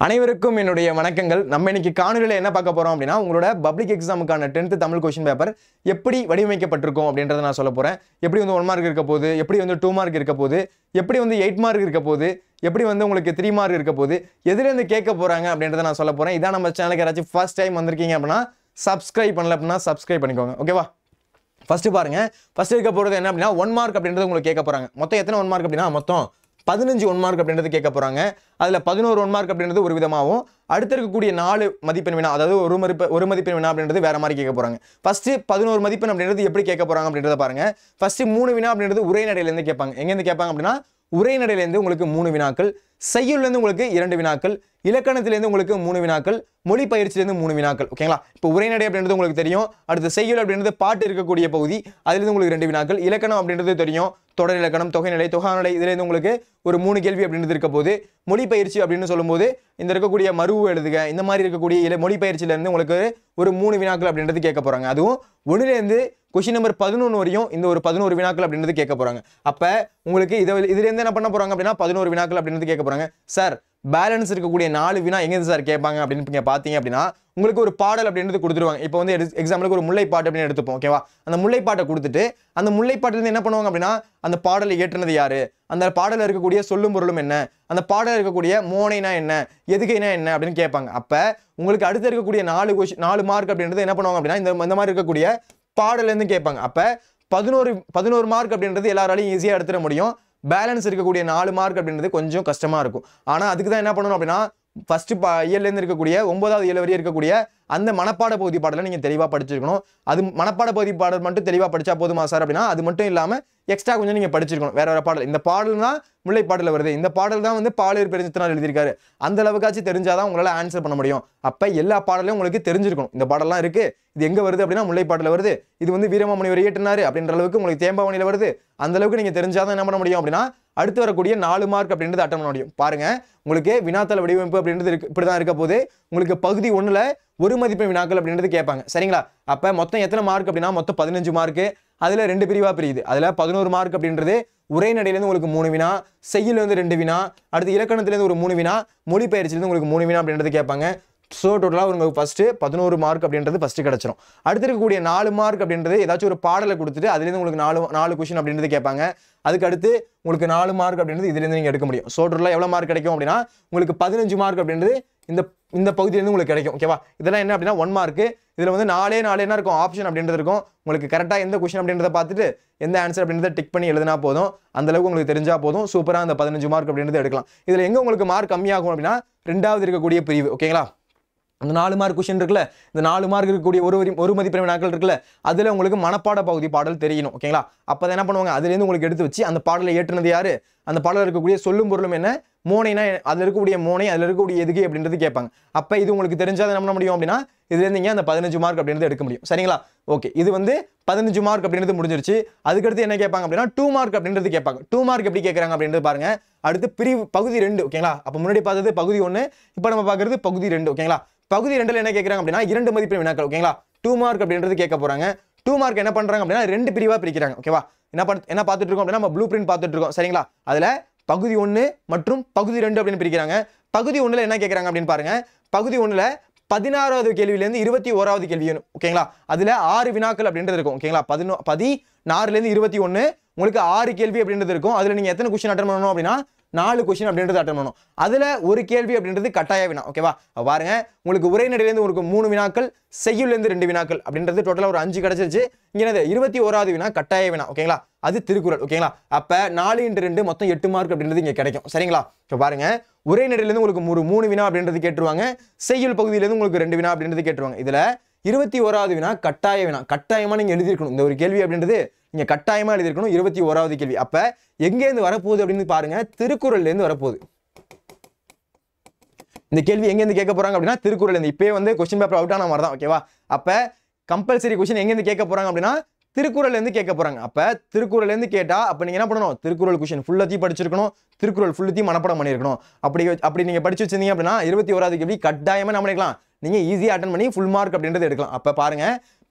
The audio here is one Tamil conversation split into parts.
அனைவருக்கும் என்னுடைய வணக்கங்கள். நம்ம இன்னைக்கு காணொளியில என்ன பார்க்க போறோம் அப்படின்னா, உங்களோட பப்ளிக் எக்ஸாமுக்கான 10th தமிழ் क्वेश्चन பேப்பர் எப்படி வடிவமைக்கப்பட்டிருக்கும் அப்படின்றத நான் சொல்லப் போறேன். எப்படி வந்து 1 மார்க் இருக்க போகுது, எப்படி வந்து 2 மார்க் இருக்க போகுது, எப்படி வந்து 8 மார்க் இருக்க போகுது, எப்படி வந்து உங்களுக்கு 3 மார்க் இருக்க போகுது, எதில இருந்து கேட்க போறாங்க அப்படின்றத நான் சொல்லப் போறேன். இதான் நம்ம சேனலுக்கு யாராச்சும் ஃபர்ஸ்ட் டைம் வந்திருக்கீங்க அப்படின்னா சப்ஸ்கிரைப் பண்ணல அப்படின்னா சப்ஸ்கிரைப் பண்ணிக்கோங்க. ஓகேவா? ஃபர்ஸ்ட் பாருங்க. ஃபர்ஸ்ட் இருக்க போறது என்ன அப்படின்னா 1 மார்க் அப்படின்றது உங்களுக்கு கேட்க போறாங்க. மொத்தம் எத்தனை 1 மார்க் அப்படின்னா மொத்தம் 15 1 மார்க் அப்படின்றது கேட்க போறாங்க. அதுல 11 1 மார்க் அப்படின்றது ஒரு விதமாவும், அடுத்து இருக்கக்கூடிய 4 மதிப்பெண் வினா, அதாவது ஒரு மதிப்பெண் வினா அப்படின்றது வேற மாதிரி கேட்க போறாங்க. ஃபர்ஸ்ட் 11 மதிப்பெண் அப்படின்றது எப்படி கேட்க போறாங்க அப்படின்றத பாருங்க. ஃபர்ஸ்ட் 3 வினா அப்படின்றது உரைநடையில இருந்து கேட்பாங்க. எங்க இருந்து கேட்பாங்க அப்படின்னா உரைநடையில இருந்து உங்களுக்கு 3 வினாக்கள், செய்யுள்ல இருந்து உங்களுக்கு 2 வினாக்கள், இலக்கணத்தில இருந்து உங்களுக்கு 3 வினாக்கள், மொழி பயிற்சியில இருந்து 3 வினாக்கள். ஓகேங்களா? இப்போ உரைநடை அப்படின்றது உங்களுக்கு தெரியும். அடுத்து செய்யுள் அப்படின்றது பாட்டு இருக்கக்கூடிய பகுதி, அதில இருந்து உங்களுக்கு 2 வினாக்கள். இலக்கணம் அப்படின்றது தெரியும். தொடர் இலக்கணம், தொகைநிலை, தொகாநிலை, இதில இருந்து உங்களுக்கு ஒரு 3 கேள்வி அப்படின்றது இருக்க போது. மொழி பயிற்சி அப்படின்னு சொல்லும்போது இந்த இருக்கக்கூடிய மருவு எழுதுக, இந்த மாதிரி இருக்கக்கூடிய மொழி பயிற்சியில இருந்து உங்களுக்கு ஒரு 3 வினாக்கள் அப்படின்றது கேட்க போறாங்க. அதுவும் 1ல இருந்து क्वेश्चन நம்பர் 11 வரையும் இந்த ஒரு 11 வினாக்கள் அப்படின்றது கேட்க போறாங்க. அப்ப உங்களுக்கு இதுல இருந்து என்ன பண்ண போறாங்க அப்படின்னா 11 வினாக்கள் அப்படின்றது கேட்க போறாங்க. சார் பேலன்ஸ் இருக்கக்கூடிய 4 வினா எங்க இருந்து சார் கேட்பாங்க அப்படின்னு பாத்தீங்க அப்படின்னா உங்களுக்கு ஒரு பாடல் அப்படின்றது கொடுத்துருவாங்க. இப்போ வந்து எக்ஸாம்பிளுக்கு ஒரு முல்லைப்பாட்டு அப்படின்னு எடுத்துப்போம். ஓகேவா? அந்த முல்லைப்பாட்டை கொடுத்துட்டு அந்த முல்லைப்பாட்டுல இருந்து என்ன பண்ணுவாங்க அப்படின்னா அந்த பாடலை இயற்றினது யாரு, அந்த பாடல இருக்கக்கூடிய சொல்லும் பொருளும் என்ன, அந்த பாடல இருக்கக்கூடிய மோனைனா என்ன, எதுகைனா என்ன அப்படின்னு கேட்பாங்க. அப்ப உங்களுக்கு அடுத்து இருக்கக்கூடிய 4 மார்க் அப்படின்றது என்ன பண்ணுவாங்க அப்படின்னா இந்த மாதிரி இருக்கக்கூடிய பாடல இருந்து கேட்பாங்க. அப்ப 11 மார்க் அப்படின்றது எல்லாராலையும் ஈஸியா எடுத்துட முடியும். பேலன்ஸ் இருக்கக்கூடிய 4 மார்க் அப்படின்றது கொஞ்சம் கஷ்டமா இருக்கும். ஆனா அதுக்கு தான் என்ன பண்ணணும் அப்படின்னா ஃபர்ஸ்ட் இயர்ல இருந்து இருக்கக்கூடிய 9வது இயர் வரை இருக்கக்கூடிய அந்த மனப்பாட பகுதி பாடலை நீங்க தெளிவா படிச்சிருக்கணும். அது மனப்பாட பகுதி பாடல் மட்டும் தெளிவா படிச்சா போதுமா சார் அப்படின்னா அது மட்டும் இல்லாம எக்ஸ்ட்ரா கொஞ்சம் நீங்க படிச்சிருக்கணும். வேற பாடல், இந்த பாடல் தான் முல்லைப்பாடல வருது, இந்த பாடல் தான் வந்து பாலியர் பெருஞ்சித்தனார் எழுதியிருக்காரு, அந்த அளவுக்காச்சும் தெரிஞ்சாதான் உங்களால ஆன்சர் பண்ண முடியும். அப்ப எல்லா பாடலையும் உங்களுக்கு தெரிஞ்சிருக்கணும். இந்த பாடல்லாம் இருக்கு, இது எங்க வருது அப்படின்னா முல்லைப்பாட்டுல வருது, இது வந்து வீரமாமுனிவர் இயற்றினாரு அப்படின்ற அளவுக்கு உங்களுக்கு தேம்பாவணியில வருது, அந்த அளவுக்கு நீங்க தெரிஞ்சாதான் என்ன பண்ண முடியும் அப்படின்னா அடுத்து வரக்கூடிய 4 மார்க் அப்படின்றது அட்டன் பண்ண முடியும். பாருங்க, உங்களுக்கு வினாத்தள வடிவமைப்பு அப்படின்றது இப்படிதான் இருக்க போது. உங்களுக்கு பகுதி 1ல ஒரு மதிப்பெண் வினாக்கள் அப்படின்றது கேட்பாங்க. சரிங்களா? அப்ப மொத்தம் எத்தனை மார்க் அப்படின்னா மொத்தம் 15 மார்க். அதுல 2 பிரிவா பிரியுது. அதுல 11 மார்க் அப்படின்றது உரைநடையில இருந்து உங்களுக்கு 3 வினா, செய்யுள்ல இருந்து 2 வினா, அடுத்து இலக்கணத்துல இருந்து ஒரு 3 வினா, மொழி பயிற்சியில இருந்து உங்களுக்கு 3 வினா அப்படின்றது கேட்பாங்க. ஸோ டோட்டலாக உங்களுக்கு ஃபர்ஸ்ட் 11 மார்க் அப்படின்றது ஃபர்ஸ்ட் கிடைச்சிரும். அடுத்து இருக்கக்கூடிய 4 மார்க் அப்படின்றது ஏதாச்சும் ஒரு பாடலை கொடுத்துட்டு அதுலேருந்து உங்களுக்கு 4 கொஸ்டின் அப்படின்றது கேட்பாங்க. அதுக்கு அடுத்து உங்களுக்கு 4 மார்க் அப்படின்றது இதுலேருந்து நீங்கள் எடுக்க முடியும். ஸோ டோட்டலாக எவ்வளோ மார்க் கிடைக்கும் அப்படின்னா உங்களுக்கு 15 மார்க் அப்படின்றது இந்த பகுதியிலேருந்து உங்களுக்கு கிடைக்கும். ஓகேவா? இதெல்லாம் என்ன அப்படின்னா 1 மார்க். இதில் வந்து 4 என்ன இருக்கும் ஆப்ஷன் அப்படின்றது இருக்கும். உங்களுக்கு கரெக்டாக எந்த கொஸ்டின் அப்படின்றத பார்த்துட்டு எந்த ஆன்சர் அப்படின்றத டிக் பண்ணி எழுதினா போதும். அந்த அளவுக்கு உங்களுக்கு தெரிஞ்சா போதும். சூப்பராக அந்த 15 மார்க் அப்படின்றது எடுக்கலாம். இதில் எங்கே உங்களுக்கு மார்க் கம்மியாகும் அப்படின்னா 2வது இருக்கக்கூடிய பிரிவு. ஓகேங்களா? அந்த 4 மார்க் கொஸ்டின் இருக்குல்ல, இந்த 4 மார்க் இருக்கக்கூடிய ஒரு மதிப்பெண் வினாக்கள் இருக்குல்ல, அதுல உங்களுக்கு மனப்பாட பகுதி பாடல் தெரியணும். ஓகேங்களா? அப்பதான் என்ன பண்ணுவாங்க, அதுல இருந்து உங்களுக்கு எடுத்து வச்சு அந்த பாடலை ஏற்றுனது யாரு, அந்த பாடல இருக்கக்கூடிய சொல்லும் பொருளும் என்ன, மோனைனா அதுல இருக்கக்கூடிய மோனை, அதுல இருக்கக்கூடிய எதுகை அப்படின்றது கேட்பாங்க. அப்ப இது உங்களுக்கு தெரிஞ்சாத என்ன பண்ண முடியும் அப்படின்னா இதுல இருந்து அந்த 15 மார்க் அப்படின்றது எடுக்க முடியும். சரிங்களா? ஓகே, இது வந்து 15 மார்க் அப்படின்றது முடிஞ்சிருச்சு. அதுக்கடுத்து என்ன கேட்பாங்க அப்படின்னா 2 மார்க் அப்படின்றது கேட்பாங்க. 2 மார்க் எப்படி கேட்கறாங்க அப்படின்றது பாருங்க. அடுத்து பகுதி 2. ஓகேங்களா? அப்ப முன்னாடி பார்த்தது பகுதி 1, இப்ப நம்ம பார்க்கறது பகுதி 2. ஓகேங்களா? பகுதி 2ல என்ன கேட்கறாங்க அப்படின்னா 2 மதிப்பெண் வினாக்கள். ஓகேங்களா? 2 மார்க் அப்படின்றது கேட்க போறாங்க. 2 மார்க் என்ன பண்றாங்க அப்படின்னா 2 பிரிவா பிரிக்கிறாங்க. ஓகேவா? என்ன பார்த்துட்டு இருக்கோம் அப்படின்னா நம்ம ப்ளூ பிரிண்ட் பார்த்துட்டு இருக்கோம். சரிங்களா? அதுல பகுதி 1 மற்றும் பகுதி 2 அப்படின்னு பிரிக்கிறாங்க. பகுதி 1ல என்ன கேட்கறாங்க அப்படின்னு பாருங்க. பகுதி 1ல 16வது கேள்வியில இருந்து 21வது கேள்வி. ஓகேங்களா? அதுல 6 வினாக்கள் அப்படின்றது இருக்கும். ஓகேங்களா? 16ல இருந்து 21 உங்களுக்கு 6 கேள்வி அப்படின்றது இருக்கும். அதுல நீங்க எத்தனை கொஸ்டின் அட்டெண்ட் பண்ணணும் அப்படின்னா 4 கொஸ்டின் அப்படின்றது அட்டெண்ட் பண்ணணும். அதுல ஒரு கேள்வி அப்படின்றது கட்டாய வினா. ஓகேவா? பாருங்க, உங்களுக்கு உரைநடையில இருந்து உங்களுக்கு 3 வினாக்கள், செய்யுள்ல இருந்து 2 வினாக்கள் அப்படின்றது டோட்டலா ஒரு 5 கிடைச்சிருச்சு. இங்க என்னது 21வது வினா கட்டாய வினா. ஓகேங்களா? அது திருக்குறள். ஓகேங்களா? அப்ப 4 × 2 மொத்தம் 8 மார்க் அப்படின்றது இங்க கிடைக்கும். சரிங்களா? இப்போ பாருங்க, உரைநடையில இருந்து உங்களுக்கு 3 வினா அப்படின்றது கேட்டுருவாங்க. செய்யுள் பகுதியில இருந்து உங்களுக்கு 2 வினா அப்படின்றது கேட்டுருவாங்க. இதுல 21வது வினா கட்டாய வினா. கட்டாயமா நீங்க எழுதியிருக்கணும். இந்த ஒரு கேள்வி அப்படின்றது நீங்க கட்டாயமா எழுதியிருக்கணும். 21வது கேள்வி. அப்ப எங்க இருந்து வரப்போகுது அப்படின்னு பாருங்க, திருக்குறள்ல இருந்து வரப்போகுது. இந்த கேள்வி எங்க இருந்து கேட்க போறாங்க அப்படின்னா திருக்குறள்ல இருந்து. இப்பவே வந்து क्वेश्चन பேப்பர் அவுட் ஆன மாதிரி தான். ஓகேவா? அப்ப கம்பல்சரி क्वेश्चन எங்க இருந்து கேட்க போறாங்க அப்படின்னா திருக்குறள்ல இருந்து கேட்க போறாங்க. அப்ப திருக்குறள்ல இருந்து கேட்டா அப்ப நீங்க என்ன பண்ணணும், திருக்குறள் क्वेश्चन ஃபுல்லத்தையும் படிச்சிருக்கணும், திருக்குறள் ஃபுல்லத்தையும் மனப்பாடம் பண்ணிருக்கணும். அப்படி நீங்க படிச்சு வச்சிருந்தீங்க அப்படின்னா 21வது கேள்வி கட்டாயமா என்ன பண்ணிக்கலாம், நீங்க ஈஸியா அட்டெண்ட் பண்ணி ஃபுல் மார்க் அப்படின்றது எடுக்கலாம். அப்ப பாருங்க,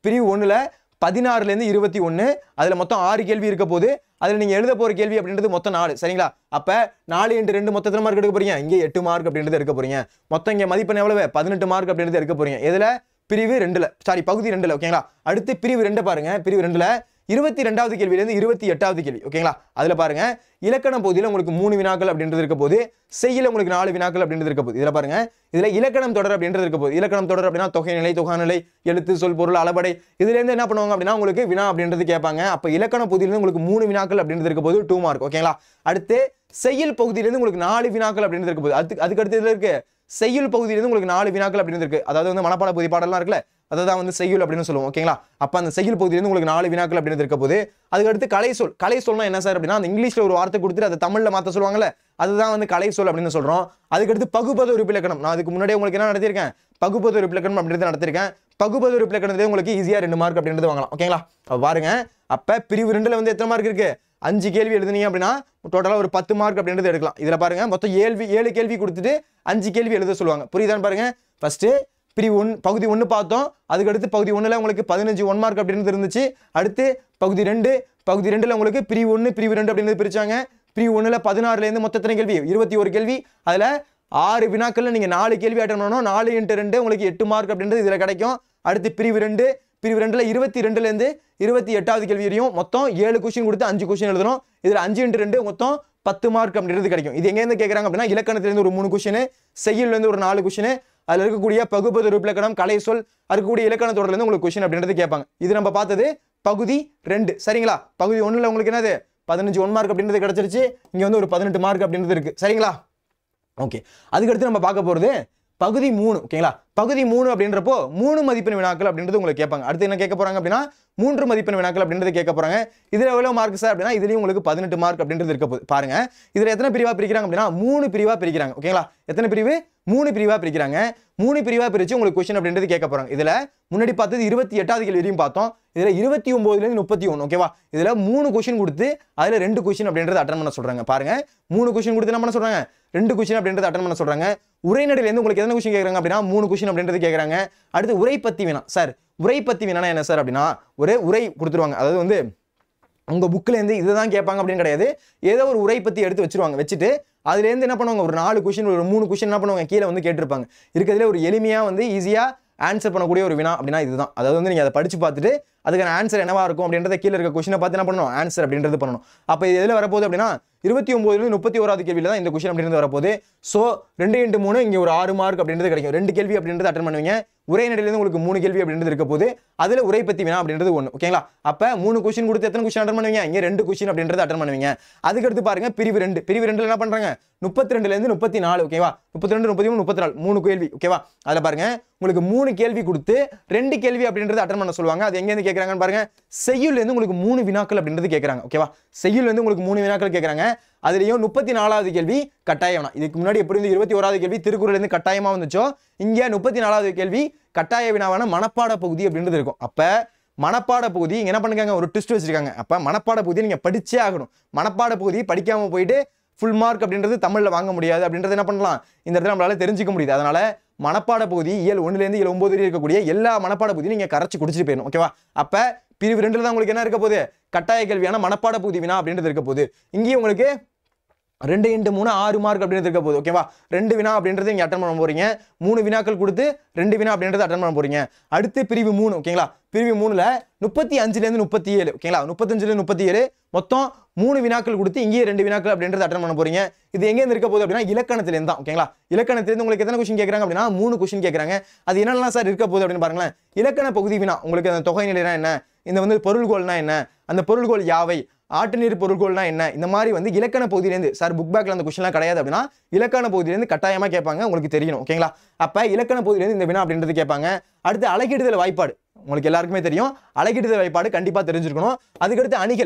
பிரிவு 1ல 16லேருந்து 21, அதில் மொத்தம் 6 கேள்வி இருக்க போது. அதில் நீங்கள் எழுத போகிற கேள்வி அப்படின்றது மொத்தம் 4 சரிங்களா. அப்போ 4 × 2 மொத்தத்தில் மார்க் எடுக்க போறீங்க, இங்கே 8 மார்க் அப்படின்றது எடுக்க போறீங்க. மொத்தம் இங்கே மதிப்பெண் எவ்வளவு 18 மார்க் அப்படின்றது எடுக்க போறீங்க. இதில் பிரிவு 2ல் பகுதி 2ல் ஓகேங்களா. அடுத்து பிரிவு 2 பாருங்க. பிரிவு 2ல் 22வது கேள்வியிலேருந்து 28வது கேள்வி ஓகேங்களா. அதில் பாருங்க இலக்கண பகுதியில் உங்களுக்கு 3 வினாக்கள் அப்படின்றது இருக்க போது, செய்யல உங்களுக்கு 4 வினாக்கள் அப்படின்றது இருக்க போது. இதில் பாருங்க இதில் இலக்கணம் தொடர் அப்படின்றது இருக்க போது. இலக்கணம் தொடர் அப்படின்னா தொகைநிலை, தொகாநிலை, எழுத்து, சொல், பொருள், அளபடை, இதுலேருந்து என்ன பண்ணுவாங்க அப்படின்னா உங்களுக்கு வினா அப்படின்றது கேட்பாங்க. அப்போ இலக்கண பகுதியிலேருந்து உங்களுக்கு 3 வினாக்கள் அப்படின்றது இருக்க போது 2 மார்க் ஓகேங்களா. அடுத்து செய்யுள் பகுதியிலேருந்து உங்களுக்கு 4 வினாக்கள் அப்படின்றது இருக்க போது. அதுக்கு அடுத்து இதில் இருக்கு செய்யுள் பகுதியிலேருந்து உங்களுக்கு 4 வினாக்கள் அப்படின்னு இருக்கு. அதாவது வந்து மனப்பாட பகுதி பாடலாம் இருக்குல்ல, அதான் வந்து செய்யுள் அப்படின்னு சொல்லுவோம் ஓகேங்களா. அப்போ அந்த செய்யுள் பகுதியிலேருந்து உங்களுக்கு 4 வினாக்கள் அப்படின்னு இருக்க போது. அதுக்கடுத்து கலைசொல். கலைசொல்னா என்ன சார் அப்படின்னா அந்த இங்கிலீஷில் ஒரு வார்த்தை கொடுத்துட்டு அதை தமிழில் மாற்ற சொல்லுவாங்கல்ல, அதுதான் வந்து கலைசொல் அப்படின்னு சொல்கிறோம். அதுக்கடுத்து பகுபத உறுப்பிலக்கணம். நான் அதுக்கு முன்னாடியே உங்களுக்கு என்ன நடத்திருக்கேன், பகுபத உறுப்பிலக்கணம் அப்படின்றது நடத்திருக்கேன். பகுபத உறுப்பிலக்கணத்திலே உங்களுக்கு ஈஸியாக 2 மார்க் அப்படின்றது வாங்கலாம் ஓகேங்களா. பாருங்க அப்போ பிரிவு 2ல் வந்து எத்தனை மார்க் இருக்கு, 5 கேள்வி எழுதுனீங்க அப்படின்னா டோட்டலாக ஒரு 10 மார்க் அப்படின்றது எடுக்கலாம். இதில் பாருங்க மொத்தம் 7 கேள்வி கொடுத்துட்டு 5 கேள்வி எழுத சொல்லுவாங்க. புரியுதான்னு பாருங்க. ஃபர்ஸ்ட் பிரிவு 1 பகுதி 1 பார்த்தோம். அதுக்கடுத்து பகுதி 1ல் உங்களுக்கு 15 1 மார்க் அப்படின்றது இருந்துச்சு. அடுத்து பகுதி 2 உங்களுக்கு பிரிவு 1 பிரிவு 2 அப்படின்றது பிரிச்சாங்க. பிரிவு 1ல் 16லேருந்து மொத்த எத்தனை கேள்வி 21 கேள்வி. அதில் 6 வினாக்களில் நீங்கள் 4 கேள்வி அட்டன் பண்ணணும். 4 × 2 உங்களுக்கு 8 மார்க் அப்படின்றது இதில் கிடைக்கும். அடுத்து பிரிவு 2 2ல் 22லேருந்து 28வது கேள்வி வரையும் மொத்தம் 7 கொஸ்டின் கொடுத்து 5 கொஸ்டின் எழுதணும். இதில் 5 × 2 மொத்தம் 10 மார்க் அப்படின்றது கிடைக்கும். இது எங்கேருந்து கேட்குறாங்க அப்படின்னா இலக்கணத்திலேருந்து ஒரு 3 கொஸ்டின், செய்யுள்லேருந்து ஒரு 4 கொஸ்டின், அதில் இருக்கக்கூடிய பகுபத உறுப்பிலக்கணம், கலை சொல், இருக்கக்கூடிய இலக்கண தொடர்லேருந்து உங்களுக்கு கொஸ்டின் அப்படின்றது கேட்பாங்க. இது நம்ம பார்த்தது பகுதி 2 சரிங்களா. பகுதி 1ல் உங்களுக்கு என்னது 15 1 மார்க் அப்படின்றது கிடைச்சிருச்சு. இங்கே வந்து ஒரு 18 மார்க் அப்படின்றது இருக்கு சரிங்களா. ஓகே, அதுக்கடுத்து நம்ம பார்க்க போகிறது பகுதி 3 ஓகேங்களா. பகுதி 3 அப்படின்றப்போ 3 மதிப்பெண் வினாக்கள் அப்படின்றது உங்களுக்கு கேட்பாங்க. அடுத்து என்ன கேட்க போறாங்க அப்படின்னா 3 மதிப்பெண் வினாக்கள் அப்படின்றது கேட்க போறாங்க. இதுல எவ்வளவு மார்க் சார் அப்படின்னா இதுலயும் உங்களுக்கு 18 மார்க் அப்படின்றது இருக்க போகுது. பாருங்க இதுல எத்தனை பிரிவா பிரிக்கிறாங்க அப்படின்னா 3 பிரிவா பிரிக்கிறாங்க ஓகேங்களா. எத்தனை பிரிவு 3 பிரிவா பிரிக்கிறாங்க. 3 பிரிவா பிரிச்சு உங்களுக்கு கொஸ்டின் அப்படின்றது கேட்க போறாங்க. இதுல முன்னாடி பார்த்தது 28வது கேள்வி வரையும் பார்த்தோம். இதுல 29லேருந்து 31 ஓகேவா. இதுல 3 கொஸ்டின் கொடுத்து அதுல 2 கொஸ்டின் அப்படின்றது அட்டன் பண்ண சொல்றாங்க. பாருங்க 3 கொஸ்டின் கொடுத்து என்ன பண்ண சொல்றாங்க, 2 கொஸ்டின் அப்படின்றது அட்டன் பண்ண சொல்றாங்க. உரைநடையிலேருந்து உங்களுக்கு எத்தனை கொஸ்டின் கேட்குறாங்க அப்படின்னா 3 கொஸ்டின் அப்படின்றது கேட்குறாங்க. அடுத்து உரை பத்தி வேணாம் சார். உரை பத்தி வேணா என்ன சார் அப்படின்னா ஒரு உரை கொடுத்துருவாங்க. அதாவது வந்து உங்க புக்லேருந்து இதுதான் கேட்பாங்க அப்படின்னு கிடையாது. ஏதோ ஒரு உரை பத்தி எடுத்து வச்சிருவாங்க. வச்சுட்டு அதுலேருந்து என்ன பண்ணுவாங்க ஒரு 4 கொஸ்டின் ஒரு 3 கொஸ்டின் என்ன பண்ணுவாங்க கீழே வந்து கேட்டிருப்பாங்க. இருக்கிறதுல ஒரு எளிமையாக வந்து ஈஸியாக ஆன்சர் பண்ணக்கூடிய ஒரு வினா அப்படின்னா இதுதான். அதாவது வந்து நீங்கள் அதை படித்து பார்த்துட்டு அதுக்கான ஆன்சர் என்னவா இருக்கும் அப்படின்றத கீழே இருக்க கொஸ்டினை பார்த்து என்ன பண்ணணும் ஆன்சர் அப்படின்றது பண்ணணும். அப்போ இது எதில் வரப்போகுது அப்படின்னா 29லேருந்து 31வது கேள்வியில் தான் இந்த கொஸ்டின் அப்படின்றது வரப்போகுது. ஸோ 2 × 3 இங்கே ஒரு 6 மார்க் அப்படின்றது கிடைக்கும். 2 கேள்வி அப்படின்றது அட்டன் பண்ணுவீங்க. உரைநடையிலேருந்து உங்களுக்கு 3 கேள்வி அப்படின்றது இருக்க போது. அதில் உரை பற்றி வினா அப்படின்றது 1 ஓகேங்களா. அப்போ 3 கொஸ்டின் கொடுத்து எத்தனை கொஸ்டின் அட்டன் பண்ணுவீங்க, இங்கே 2 கொஸ்டின் அப்படின்றது அட்டன் பண்ணுவீங்க. அதுக்கடுத்து பாருங்க பிரிவு 2 பிரிவு 2ல் என்ன பண்ணுறாங்க 32லேருந்து 34 ஓகேவா. 32 33 34 3 கேள்வி ஓகேவா. அதில் பாருங்க உங்களுக்கு 3 கேள்வி கொடுத்து 2 கேள்வி அப்படின்றது அட்டன் பண்ண சொல்லுவாங்க. அது எங்கேருந்து கேட்குறாங்கன்னு பாருங்க செய்யுள்லேருந்து உங்களுக்கு 3 வினாக்கள் அப்படின்றது கேட்குறாங்க ஓகேவா. செய்யுள்லேருந்து உங்களுக்கு 3 வினாக்கள் கேட்குறாங்க. அதுலேயும் 34வது கேள்வி கட்டாய வினா. இதுக்கு முன்னாடி எப்படி இருந்து 21வது கேள்வி திருக்குறள்லேருந்து கட்டாயமாக வந்துச்சோ இங்கே 34வது கேள்வி கட்டாய வினாவான மனப்பாட பகுதி அப்படின்றது இருக்கும். அப்போ மனப்பாட பகுதி இங்கே என்ன பண்ணுறாங்க ஒரு ட்விஸ்ட் வச்சிருக்காங்க. அப்போ மனப்பாட பகுதியை நீங்கள் படிச்சே ஆகணும். மனப்பாட பகுதி படிக்காமல் போயிட்டு ஃபுல் மார்க் அப்படின்றது தமிழில் வாங்க முடியாது அப்படின்றது என்ன பண்ணலாம் இந்த இடத்துல நம்மளால தெரிஞ்சிக்க முடியுது. அதனால மனப்பாட பகுதி இயல் 1லேருந்து இயல் 9 வரை இருக்கக்கூடிய எல்லா மனப்பாட பகுதியும் நீங்கள் கரைச்சி குடிச்சிட்டு போயிடணும் ஓகேவா. அப்போ பிரிவு 2ல் தான் உங்களுக்கு என்ன இருக்க போகுது கட்டாய கேள்வியான மனப்பாட பகுதி வினா அப்படின்றது இருக்க போகுது. இங்கேயும் உங்களுக்கு 2 × 3 6 மார்க் அப்படின்றது இருக்க போகுது ஓகேவா. 2 வினா அப்படின்றது நீங்கள் அட்டன் பண்ண போறீங்க. 3 வினாக்கள் கொடுத்து 2 வினா அப்படின்றது அட்டன் பண்ண போறீங்க. அடுத்து பிரிவு 3 ஓகேங்களா. பிரிவு 3ல் 35லேருந்து 37 ஓகேங்களா. 35லேருந்து 37 மொத்தம் 3 வினாக்கள் கொடுத்து இங்கேயே 2 வினாக்கள் அப்படின்றது அட்டன் பண்ண போறீங்க. இது எங்கேருந்து இருக்க போகுது அப்படின்னா இலக்கணத்திலேருந்து தான் ஓகேங்களா. இலக்கணத்திலேருந்து உங்களுக்கு எத்தனை கொஸ்டின் கேட்குறாங்க அப்படின்னா 3 கொஸ்டின் கேட்குறாங்க. அது என்னெல்லாம் சார் இருக்க போகுது அப்படின்னு பாருங்களேன். இலக்கண பகுதி வினா உங்களுக்கு அந்த தொகை நிலைனா என்ன, இந்த வந்து பொருள்கோள்னா என்ன, அந்த பொருள்கோள் யாவை, ஆட்டு நீர் பொருள்கோள்னா என்ன, இந்த மாதிரி வந்து இலக்கண பகுதியிலேருந்து சார் புக் பேக்கில் அந்த கொஸ்டின்லாம் கிடையாது அப்படின்னா இலக்கண பகுதியிலேருந்து கட்டாயமாக கேட்பாங்க. உங்களுக்கு தெரியணும் ஓகேங்களா. அப்போ இலக்கண பகுதியிலேருந்து இந்த வினா அப்படின்றது கேட்பாங்க. அடுத்து அலகிடுதல் வாய்ப்பாடு உங்களுக்கு எல்லாருக்குமே தெரியும். அலகிடுதல் வாய்ப்பாடு கண்டிப்பாக தெரிஞ்சிருக்கணும். அதுக்கடுத்து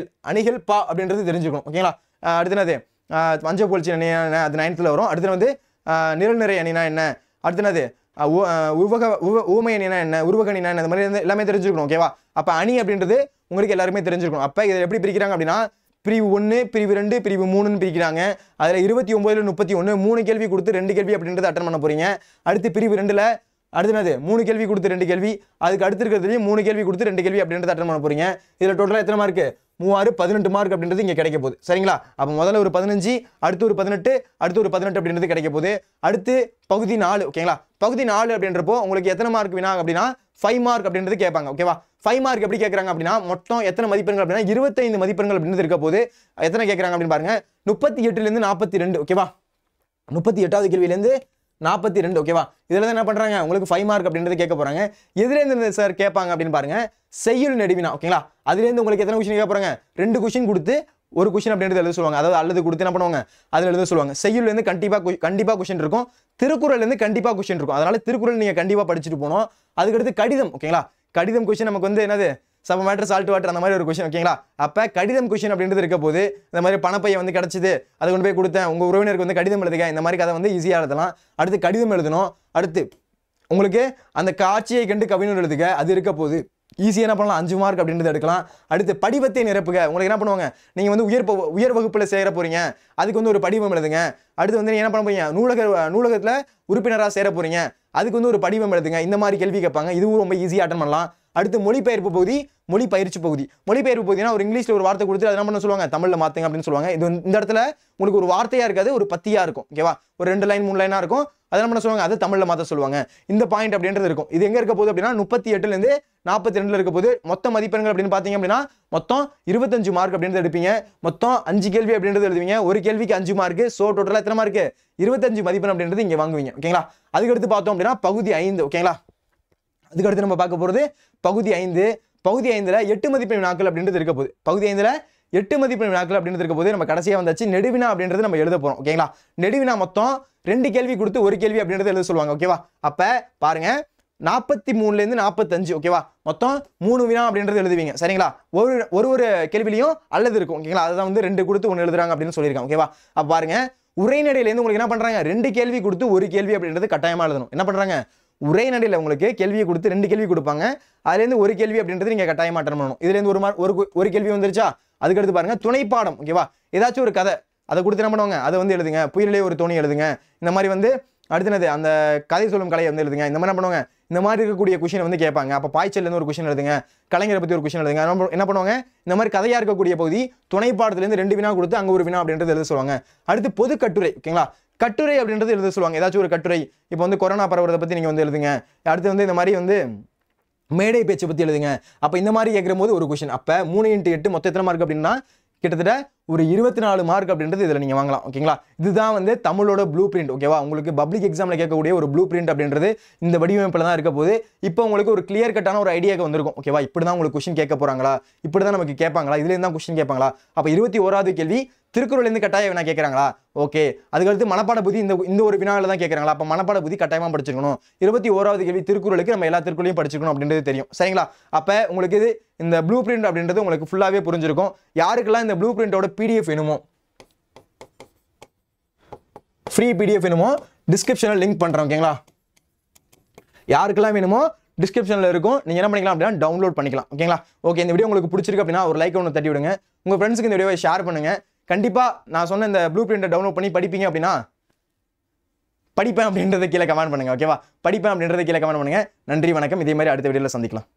அணிகள் பா அப்படின்றது தெரிஞ்சுக்கணும் ஓகேங்களா. அடுத்து என்னது மஞ்சப்பொழிச்சி அணி என்ன, அது 9th வரும். அடுத்து வந்து நிரல் நிறை அணினா என்ன, அடுத்து என்னது ஊமை அணினா என்ன, உருவக அணினா என்ன, இந்த மாதிரி எல்லாமே தெரிஞ்சுக்கணும் ஓகேவா. அப்போ அணி அப்படின்றது உங்களுக்கு எல்லாருமே தெரிஞ்சிருக்கணும். அப்போ இதை எப்படி பிரிக்கிறாங்க அப்படின்னா பிரிவு 1 பிரிவு 2 பிரிவு 3ன்னு பிரிக்கிறாங்க. அதில் 29ல் 31 3 கேள்வி கொடுத்து 2 கேள்வி அப்படின்றது அட்டன் பண்ண போறீங்க. அடுத்து பிரிவு 2ல் அடுத்து என்னது 3 கேள்வி கொடுத்து 2 கேள்வி, அதுக்கு அடுத்து இருக்கிறதுலையும் 3 கேள்வி கொடுத்து 2 கேள்வி அப்படின்றத அட்டன் பண்ண போறீங்க. இதில் டோட்டலாக எத்தனை மார்க்கு? 18 மார்க் அப்படின்றது இங்கே கிடைக்க போகுது. சரிங்களா? அப்போ முதல்ல ஒரு 15, அடுத்து ஒரு 18, அடுத்து ஒரு 18 அப்படின்றது கிடைக்க போகுது. அடுத்து பகுதி 4. ஓகேங்களா? பகுதி 4 அப்படின்றப்போ உங்களுக்கு எத்தனை மார்க் வினா அப்படின்னா 5 மார்க் அப்படின்றது கேட்பாங்க. ஓகேவா? 5 மார்க் எப்படி கேட்குறாங்க அப்படின்னா மொத்தம் எத்தனை மதிப்பெண்கள் அப்படின்னா 25 மதிப்பெண்கள் அப்படின்றது இருக்க போது. எத்தனை கேட்குறாங்க அப்படின்னு பாருங்க, 38லேருந்து 42. ஓகேவா? 38வது கேள்வியிலேருந்து 42. ஓகேவா? இதில் தான் என்ன பண்ணுறாங்க, உங்களுக்கு 5 மார்க் அப்படின்றது கேட்க போகிறாங்க. எதுலேருந்து சார் கேட்பாங்க அப்படின்னு பாருங்க, செய்யுள் நெடுவினா. ஓகேங்களா? அதுலேருந்து உங்களுக்கு எத்தனை கொஸ்டின் கேட்க போகிறாங்க, 2 கொஸ்டின் கொடுத்து ஒரு கொஸ்டின் அப்படின்றது எழுத சொல்லுவாங்க. அதாவது அல்லது கொடுத்து என்ன பண்ணுவாங்க, அதில் எழுத சொல்லுவாங்க. செய்யுள்லேருந்து கண்டிப்பாக கொஸ்டின் இருக்கும், திருக்குறள்லேருந்து கண்டிப்பாக கொஸ்டின் இருக்கும். அதனால திருக்குறள் நீங்கள் கண்டிப்பாக படிச்சுட்டு போகணும். அதுக்கடுத்து கடிதம். ஓகேங்களா? கடிதம் கொஸ்டின் நமக்கு வந்து என்னது, சம மேட்டர் சால்ட் வாட்டர் அந்த மாதிரி ஒரு கொஸ்டின். ஓகேங்களா? அப்போ கடிதம் கொஸ்டின் அப்படின்றது இருக்க போது, இந்த மாதிரி பணப்பையை வந்து கிடச்சிது, அதை கொண்டு போய் கொடுத்தேன், உங்கள் உறவினருக்கு வந்து கடிதம் எழுதுங்க, இந்த மாதிரி கதை வந்து ஈஸியாக எழுதலாம். அடுத்து கடிதம் எழுதணும். அடுத்து உங்களுக்கு அந்த காட்சியை கண்டு கவிஞர் எழுதுக, அது இருக்க போது ஈஸியாக என்ன பண்ணலாம், 5 மார்க் அப்படின்றது எடுக்கலாம். அடுத்து படிவத்தை நிரப்புக. உங்களுக்கு என்ன பண்ணுவாங்க, நீங்கள் வந்து உயர் வகுப்பில் சேர போறீங்க, அதுக்கு வந்து ஒரு படிவம் எழுதுங்க. அடுத்து வந்து நீங்கள் என்ன பண்ண போறீங்க, நூலகத்தில் உறுப்பினராக சேர போறீங்க, அதுக்கு வந்து ஒரு படிவம் எழுதுங்க. இந்த மாதிரி கேள்வி கேட்பாங்க. இதுவும் ரொம்ப ஈஸியாக அட்டன் பண்ணலாம். அடுத்து மொழிபெயர்ப்பு பகுதி, மொழிபயிற்சி பகுதி. மொழிபெயர்ப்பு பகுதினா ஒரு இங்கிலீஷ்ல ஒரு வார்த்தை கொடுத்து அதை என்ன பண்ண சொல்லுவாங்க, தமிழ்ல மாத்துங்க அப்படின்னு சொல்லுவாங்க. இது இந்த இடத்துல உங்களுக்கு ஒரு வார்த்தையா இருக்காது, ஒரு பத்தியா இருக்கும். ஓகேவா? ஒரு 2 லைன் 3 லைனா இருக்கும். அதை என்ன பண்ண சொல்லுவாங்க, அது தமிழ்ல மாத்த சொல்லுவாங்க. இந்த பாயிண்ட் அப்படின்றது இருக்கும். இது எங்க இருக்க போகுது அப்படின்னா 38லேருந்து 42 இருக்க போது. மொத்த மதிப்பெண்கள் அப்படின்னு பாத்தீங்க அப்படின்னா மொத்தம் 25 மார்க் அப்படின்றது எடுப்பீங்க. மொத்தம் 5 கேள்வி அப்படின்றது எழுதுவீங்க. ஒரு கேள்விக்கு 5 மார்க். சோ டோட்டலா எத்தனை மார்க், 25 மதிப்பெண் அப்படின்றது இங்க வாங்குவீங்க. ஓகேங்களா? அதுக்கு அடுத்து பார்த்தோம் அப்படின்னா பகுதி 5. ஓகேங்களா? அதுக்கு அடுத்து நம்ம பார்க்க போறது பகுதி 5. பகுதி 5ல 8 மதிப்பெண் வினாக்கள் அப்படின்றது இருக்க போகுது. பகுதி 5ல 8 மதிப்பெண் வினாக்கள் அப்படின்றது இருக்க போது. நம்ம கடைசியா வந்தாச்சு நெடுவினா அப்படின்றது நம்ம எழுத போறோம். ஓகேங்களா? நெடுவினா மொத்தம் 2 கேள்வி கொடுத்து ஒரு கேள்வி அப்படின்றது எழுத சொல்லுவாங்க. ஓகேவா? அப்ப பாருங்க 43லேருந்து 45. ஓகேவா? மொத்தம் 3 வினா அப்படின்றது எழுதுவீங்க. சரிங்களா? ஒரு கேள்விலையும் அல்லது இருக்கும். ஓகேங்களா? அதுதான் வந்து 2 கொடுத்து 1 எழுதுறாங்க அப்படின்னு சொல்லியிருக்காங்க. ஓகேவா? அப்ப பாருங்க உரைநடையிலேருந்து உங்களுக்கு என்ன பண்றாங்க, 2 கேள்வி கொடுத்து ஒரு கேள்வி அப்படின்றது கட்டாயமா எழுதணும். என்ன பண்றாங்க, உரைநடையில் உங்களுக்கு கேள்வியை கொடுத்து 2 கேள்வி கொடுப்பாங்க. அதுலேருந்து ஒரு கேள்வி அப்படின்றது நீங்க கட்டாயமா அட்டெண்ட் பண்ணணும். இதுலேருந்து ஒரு கேள்வி வந்துருச்சா, அதுக்கடுத்து பாருங்க துணைப்பாடம். ஓகேவா? ஏதாச்சும் ஒரு கதை அதை கொடுத்து என்ன பண்ணுவாங்க, அதை வந்து எழுதுங்க. புயலே ஒரு தோணி எழுதுங்க. இந்த மாதிரி வந்து அடுத்தது அந்த கதை சொல்லும் கலையை வந்து எழுதுங்க. இந்த மாதிரி என்ன பண்ணுவாங்க, இந்த மாதிரி இருக்கக்கூடிய கொஸ்டின் வந்து கேட்பாங்க. அப்போ பாய்ச்சல்லேருந்து ஒரு கொஸ்டின் எழுதுங்க, கலைஞரை பற்றி ஒரு கொஸ்டின் எழுதுங்க. என்ன பண்ணுவாங்க, இந்த மாதிரி கதையாக இருக்கக்கூடிய பகுதி துணைப்பாடத்துலேருந்து 2 வினா கொடுத்து அங்கே ஒரு வினா அப்படின்றது எழுத சொல்லுவாங்க. அடுத்து பொது கட்டுரை. ஓகேங்களா? கட்டுரை அப்படின்றது எழுத சொல்லுவாங்க. ஏதாச்சும் ஒரு கட்டுரை, இப்போ வந்து கொரோனா பரவுறதை பற்றி நீங்கள் வந்து எழுதுங்க. அடுத்து வந்து இந்த மாதிரி வந்து மேடை பேச்சை பற்றி எழுதுங்க. அப்போ இந்த மாதிரி கேட்குற போது ஒரு கொஸ்டின். அப்போ 3 × 8 மொத்தம் எத்தனை மார்க் அப்படின்னா கிட்டத்தட்ட ஒரு 24 மார்க் அப்படின்றது இதில் நீங்கள் வாங்கலாம். ஓகேங்களா? இதுதான் வந்து தமிழோட ப்ளூ பிரிண்ட். ஓகேவா? உங்களுக்கு பப்ளிக் எக்ஸாமில் கேட்கக்கூடிய ஒரு ப்ளூ பிரிண்ட் அப்படின்றது இந்த வடிவமைப்பில் தான் இருக்க போது. இப்போ உங்களுக்கு ஒரு கிளியர் கட்டான ஒரு ஐடியாக்கு வந்திருக்கும். ஓகேவா? இப்படி தான் உங்களுக்கு கொஸ்டின் கேட்க போகிறாங்களா, இப்படி தான் நமக்கு கேட்பாங்களா, இதுலேருந்து தான் கொஸ்டின் கேட்பாங்களா. அப்போ 21வது கேள்வி திருக்குறள்லேருந்து கட்டாய வினா கேட்குறாங்களா, ஓகே. அதுக்கடுத்து மனப்பாட புத்தி இந்த ஒரு வினாவில் தான் கேட்குறாங்களா, அப்போ மனப்பாட புத்தி கட்டாயமாக படிச்சிருக்கணும். 21வது கேள்வி திருக்குறளுக்கு நம்ம எல்லா திருக்குறளையும் படிச்சிருக்கணும் அப்படின்றது தெரியும். சரிங்களா? அப்போ உங்களுக்கு இது இந்த ப்ளூ பிரிண்ட் அப்படின்றது உங்களுக்கு ஃபுல்லாகவே புரிஞ்சிருக்கும். யாருக்கெல்லாம் இந்த ப்ளூ பிரிண்டோட பிடிஎஃப் வேணுமோ, ஃப்ரீ பிடிஎஃப் வேணுமோ டிஸ்கிரிப்ஷனில் லிங்க் பண்ணுறேன். ஓகேங்களா? யாருக்கெல்லாம் வேணுமோ டிஸ்கிரிப்ஷனில் இருக்கும். நீங்கள் என்ன பண்ணிக்கலாம் அப்படின்னா டவுன்லோட் பண்ணிக்கலாம். ஓகேங்களா? ஓகே. இந்த வீடியோ உங்களுக்கு பிடிச்சிருக்கு அப்படின்னா ஒரு லைக் ஒன்று தட்டி விடுங்க. உங்கள் ஃப்ரெண்ட்ஸுக்கு இந்த வீடியோவை ஷேர் பண்ணுங்க. கண்டிப்பாக நான் சொன்ன இந்த ப்ளூ பிரிண்டை டவுன்லோட் பண்ணி படிப்பீங்க அப்படின்னா படிப்பேன் அப்படின்றத கீழே கமெண்ட் பண்ணுங்க. ஓகேவா? படிப்பேன் அப்படின்றத கீழே கமெண்ட் பண்ணுங்க. நன்றி, வணக்கம். இதே மாதிரி அடுத்த வீடியோவில் சந்திக்கலாம்.